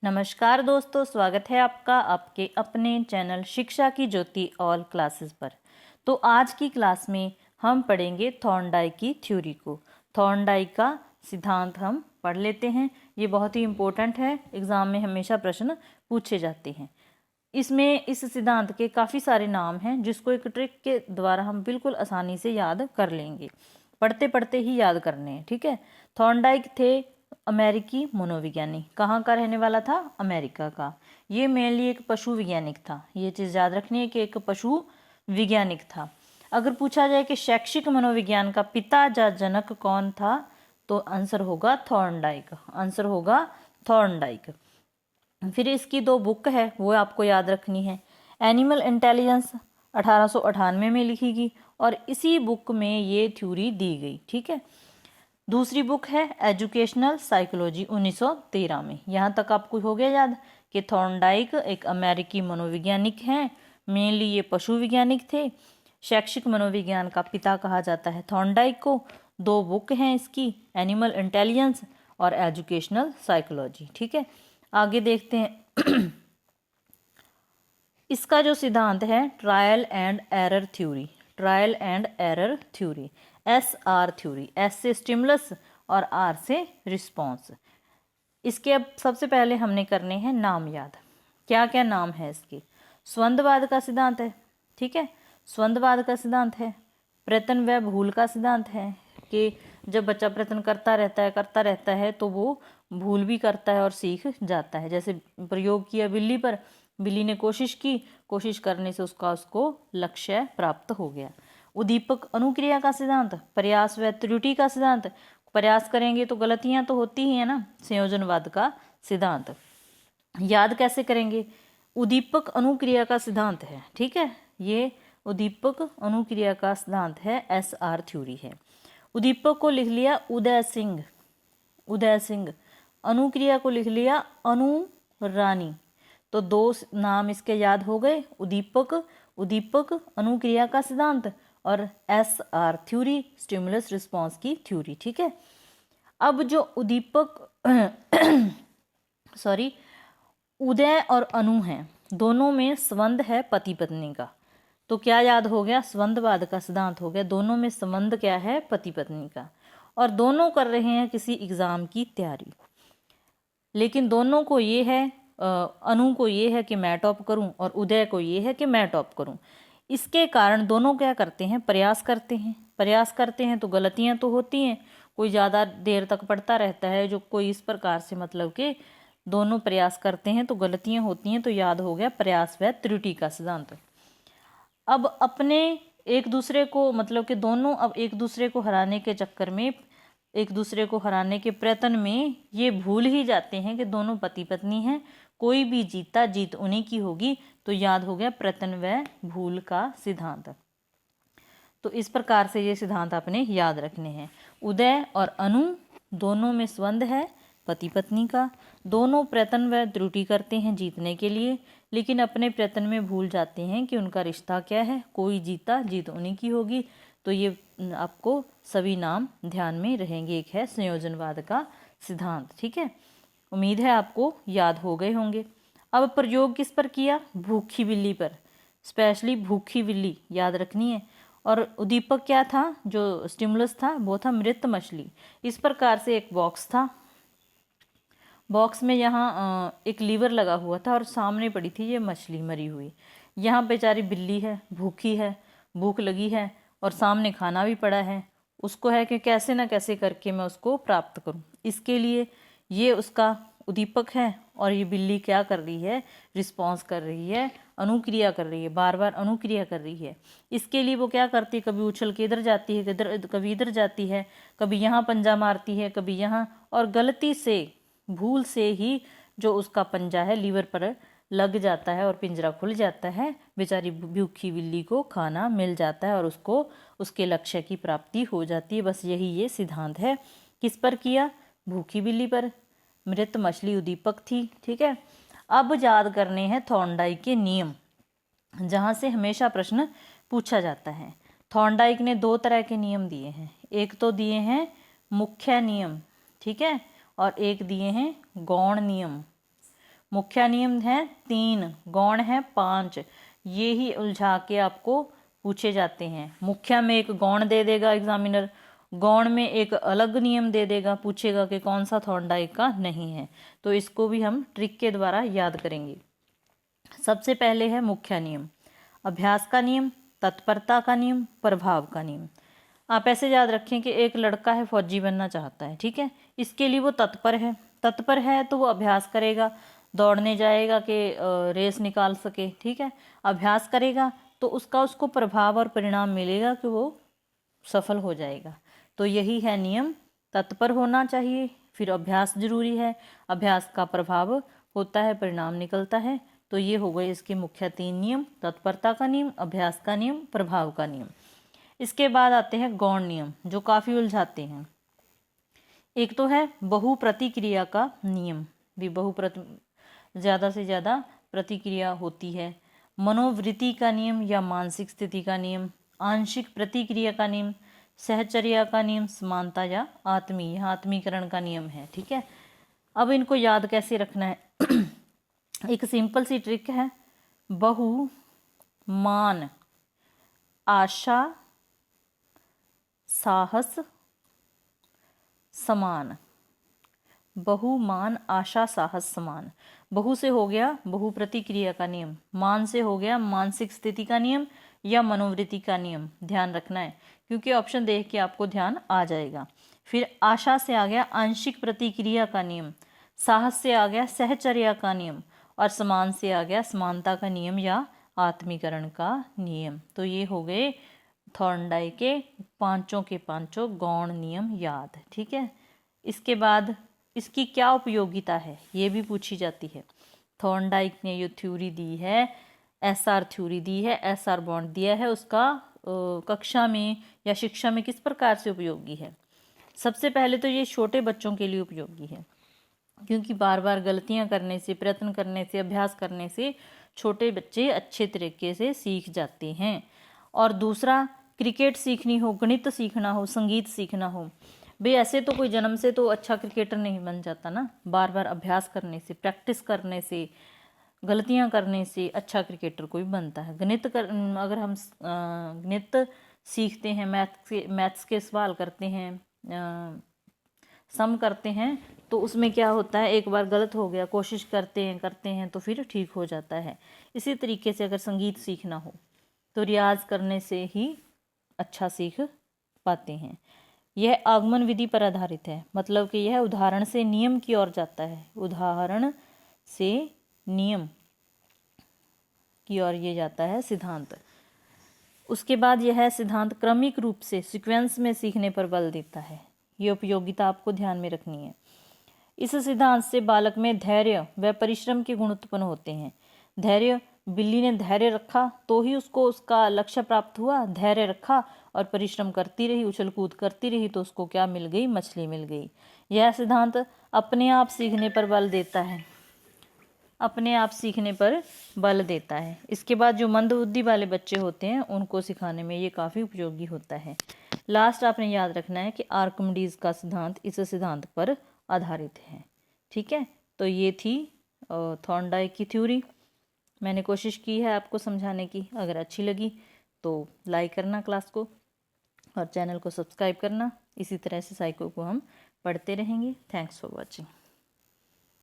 नमस्कार दोस्तों, स्वागत है आपका आपके अपने चैनल शिक्षा की ज्योति ऑल क्लासेस पर। तो आज की क्लास में हम पढ़ेंगे थॉर्नडाइक की थ्योरी को। थॉर्नडाइक का सिद्धांत हम पढ़ लेते हैं। ये बहुत ही इम्पोर्टेंट है, एग्जाम में हमेशा प्रश्न पूछे जाते हैं। इसमें इस सिद्धांत के काफ़ी सारे नाम हैं जिसको एक ट्रिक के द्वारा हम बिल्कुल आसानी से याद कर लेंगे। पढ़ते पढ़ते ही याद करने हैं, ठीक है। थॉर्नडाइक थे अमेरिकी मनोविज्ञानी। कहाँ का रहने वाला था? अमेरिका का। ये मेनली एक पशु वैज्ञानिक था। ये चीज़ याद रखनी है कि एक पशु वैज्ञानिक था। अगर पूछा जाए कि शैक्षिक मनोविज्ञान का पिता या जनक कौन था, तो आंसर होगा थॉर्नडाइक। आंसर होगा थॉर्नडाइक। फिर इसकी दो बुक है वो आपको याद रखनी है। एनिमल इंटेलिजेंस 1898 में लिखी गई और इसी बुक में ये थ्योरी दी गई, ठीक है। दूसरी बुक है एजुकेशनल साइकोलॉजी 1913 में। यहाँ तक आपको हो गया याद कि थॉर्नडाइक एक अमेरिकी मनोवैज्ञानिक हैं। मेनली ये पशु वैज्ञानिक थे। शैक्षिक मनोविज्ञान का पिता कहा जाता है थॉर्नडाइक को। दो बुक हैं इसकी, एनिमल इंटेलिजेंस और एजुकेशनल साइकोलॉजी, ठीक है। आगे देखते हैं। इसका जो सिद्धांत है trial and error theory, trial and error theory, SR theory. S से स्टिमुलस और R से रिस्पॉन्स। इसके अब सबसे पहले हमने करने हैं नाम याद। क्या क्या नाम है इसके? स्वंदवाद का सिद्धांत है, ठीक है। स्वंदवाद का सिद्धांत है। प्रयत्न व भूल का सिद्धांत है कि जब बच्चा प्रयत्न करता रहता है तो वो भूल भी करता है और सीख जाता है। जैसे प्रयोग किया बिल्ली पर, बिल्ली ने कोशिश की, कोशिश करने से उसको लक्ष्य प्राप्त हो गया। उद्दीपक अनुक्रिया का सिद्धांत, प्रयास व त्रुटि का सिद्धांत। प्रयास करेंगे तो गलतियां तो होती ही है ना। संयोजनवाद का सिद्धांत। याद कैसे करेंगे? उद्दीपक अनुक्रिया का सिद्धांत है, ठीक है। ये उद्दीपक अनुक्रिया का सिद्धांत है, SR थ्योरी है। उद्दीपक को लिख लिया उदय सिंह, उदय सिंह। अनुक्रिया को लिख लिया अनु रानी। तो दो नाम इसके याद हो गए, उद्दीपक, उद्दीपक अनुक्रिया का सिद्धांत और SR थ्योरी, स्टिमुलस रिस्पॉन्स की थ्योरी, ठीक है। अब जो उद्दीपक सॉरी उदय और अनु हैं, दोनों में संबंध है पति पत्नी का। तो क्या याद हो गया? संबंधवाद का सिद्धांत हो गया। दोनों में संबंध क्या है? पति पत्नी का। और दोनों कर रहे हैं किसी एग्जाम की तैयारी। लेकिन दोनों को ये है, अनु को ये है कि मैं टॉप करूं और उदय को ये है कि मैं टॉप करूं। इसके कारण दोनों क्या करते हैं? प्रयास करते हैं। प्रयास करते हैं तो गलतियां तो होती हैं। कोई ज़्यादा देर तक पढ़ता रहता है, जो कोई इस प्रकार से मतलब कि दोनों प्रयास करते हैं तो गलतियां होती हैं। तो याद हो गया प्रयास व त्रुटि का सिद्धांत। अब अपने एक दूसरे को मतलब कि दोनों अब एक दूसरे को हराने के चक्कर में, एक दूसरे को हराने के प्रयत्न में ये भूल ही जाते हैं कि दोनों पति पत्नी हैं। कोई भी जीता जीत उन्हीं की होगी। तो याद हो गया प्रयत्न व भूल का सिद्धांत। तो इस प्रकार से ये सिद्धांत आपने याद रखने हैं। उदय और अनु दोनों में संबंध है पति पत्नी का। दोनों प्रयत्न व त्रुटि करते हैं जीतने के लिए, लेकिन अपने प्रयत्न में भूल जाते हैं कि उनका रिश्ता क्या है। कोई जीता जीत उन्हीं की होगी। तो ये आपको सभी नाम ध्यान में रहेंगे। एक है संयोजनवाद का सिद्धांत, ठीक है। उम्मीद है आपको याद हो गए होंगे। अब प्रयोग किस पर किया? भूखी बिल्ली पर। स्पेशली भूखी बिल्ली याद रखनी है। और उद्दीपक क्या था? जो स्टिमुलस था वो था मृत मछली। इस प्रकार से एक बॉक्स था। बॉक्स में यहाँ एक लीवर लगा हुआ था और सामने पड़ी थी ये मछली मरी हुई। यहाँ बेचारी बिल्ली है, भूखी है, भूख लगी है और सामने खाना भी पड़ा है। उसको है कि कैसे ना कैसे करके मैं उसको प्राप्त करूँ। इसके लिए ये उसका उद्दीपक है और ये बिल्ली क्या कर रही है? रिस्पॉन्स कर रही है, अनुक्रिया कर रही है, बार बार अनुक्रिया कर रही है। इसके लिए वो क्या करती है? कभी उछल के इधर जाती है, कभी इधर जाती है, कभी यहाँ पंजा मारती है, कभी यहाँ, और गलती से भूल से ही जो उसका पंजा है लीवर पर लग जाता है और पिंजरा खुल जाता है। बेचारी भूखी बिल्ली को खाना मिल जाता है और उसको उसके लक्ष्य की प्राप्ति हो जाती है। बस यही ये सिद्धांत है। किस पर किया? भूखी बिल्ली पर। मृत मछली उद्दीपक थी, ठीक है। अब याद करने हैं थॉर्नडाइक के नियम, जहाँ से हमेशा प्रश्न पूछा जाता है। थॉर्नडाइक ने दो तरह के नियम दिए हैं। एक तो दिए हैं मुख्य नियम, ठीक है, और एक दिए हैं गौण नियम। मुख्य नियम है 3, गौण है 5। ये ही उलझा के आपको पूछे जाते हैं। मुख्य में एक गौण दे देगा एग्जामिनर, गौण में एक अलग नियम दे देगा, पूछेगा कि कौन सा थॉर्नडाइक का नहीं है। तो इसको भी हम ट्रिक के द्वारा याद करेंगे। सबसे पहले है मुख्य नियम, अभ्यास का नियम, तत्परता का नियम, प्रभाव का नियम। आप ऐसे याद रखें कि एक लड़का है, फौजी बनना चाहता है, ठीक है। इसके लिए वो तत्पर है तो वो अभ्यास करेगा, दौड़ने जाएगा कि रेस निकाल सके, ठीक है। अभ्यास करेगा तो उसको प्रभाव और परिणाम मिलेगा कि वो सफल हो जाएगा। तो यही है नियम, तत्पर होना चाहिए, फिर अभ्यास जरूरी है, अभ्यास का प्रभाव होता है, परिणाम निकलता है। तो ये हो गए इसके मुख्य 3 नियम, तत्परता का नियम, अभ्यास का नियम, प्रभाव का नियम। इसके बाद आते हैं गौण नियम, जो काफ़ी उलझाते हैं। एक तो है बहुप्रतिक्रिया का नियम, भी ज़्यादा से ज़्यादा प्रतिक्रिया होती है। मनोवृत्ति का नियम या मानसिक स्थिति का नियम, आंशिक प्रतिक्रिया का नियम, सहचर्या का नियम, समानता या आत्मीकरण का नियम है, ठीक है। अब इनको याद कैसे रखना है एक सिंपल सी ट्रिक है, बहु मान आशा साहस समान। बहुमान आशा साहस समान। बहु से हो गया बहु प्रतिक्रिया का नियम, मान से हो गया मानसिक स्थिति का नियम या मनोवृत्ति का नियम, ध्यान रखना है क्योंकि ऑप्शन देख के आपको ध्यान आ जाएगा। फिर आशा से आ गया आंशिक प्रतिक्रिया का नियम, साहस से आ गया सहचर्या का नियम और समान से आ गया समानता का नियम या आत्मीकरण का नियम। तो ये हो गए थॉर्नडाइक के पांचों के पांचों गौण नियम याद, ठीक है। इसके बाद इसकी क्या उपयोगिता है ये भी पूछी जाती है। थॉर्नडाइक ने जो थ्योरी दी है, एसआर थ्योरी दी है, एसआर बॉन्ड दिया है, उसका कक्षा में या शिक्षा में किस प्रकार से उपयोगी है। सबसे पहले तो ये छोटे बच्चों के लिए उपयोगी है क्योंकि बार बार गलतियां करने से, प्रयत्न करने से, अभ्यास करने से छोटे बच्चे अच्छे तरीके से सीख जाते हैं। और दूसरा, क्रिकेट सीखनी हो, गणित सीखना हो, संगीत सीखना हो, भाई ऐसे तो कोई जन्म से तो अच्छा क्रिकेटर नहीं बन जाता ना, बार बार अभ्यास करने से, प्रैक्टिस करने से, गलतियां करने से अच्छा क्रिकेटर कोई बनता है। अगर हम गणित सीखते हैं, मैथ्स के सवाल करते हैं, सम करते हैं, तो उसमें क्या होता है, एक बार गलत हो गया, कोशिश करते हैं तो फिर ठीक हो जाता है। इसी तरीके से अगर संगीत सीखना हो तो रियाज करने से ही अच्छा सीख पाते हैं। यह आगमन विधि पर आधारित है, मतलब कि यह उदाहरण से नियम की ओर जाता है, उदाहरण से नियम की ओर ये जाता है सिद्धांत। उसके बाद यह सिद्धांत क्रमिक रूप से सीक्वेंस में सीखने पर बल देता है। ये उपयोगिता आपको ध्यान में रखनी है। इस सिद्धांत से बालक में धैर्य व परिश्रम के गुण उत्पन्न होते हैं। धैर्य, बिल्ली ने धैर्य रखा तो ही उसको उसका लक्ष्य प्राप्त हुआ, धैर्य रखा और परिश्रम करती रही, उछल कूद करती रही तो उसको क्या मिल गई, मछली मिल गई। यह सिद्धांत अपने आप सीखने पर बल देता है, अपने आप सीखने पर बल देता है। इसके बाद जो मंद बुद्धि वाले बच्चे होते हैं उनको सिखाने में ये काफ़ी उपयोगी होता है। लास्ट आपने याद रखना है कि आर्किमिडीज का सिद्धांत इस सिद्धांत पर आधारित है, ठीक है। तो ये थी थॉर्नडाइक की थ्योरी। मैंने कोशिश की है आपको समझाने की। अगर अच्छी लगी तो लाइक करना क्लास को और चैनल को सब्सक्राइब करना। इसी तरह से साइको को हम पढ़ते रहेंगे। Thanks for watching.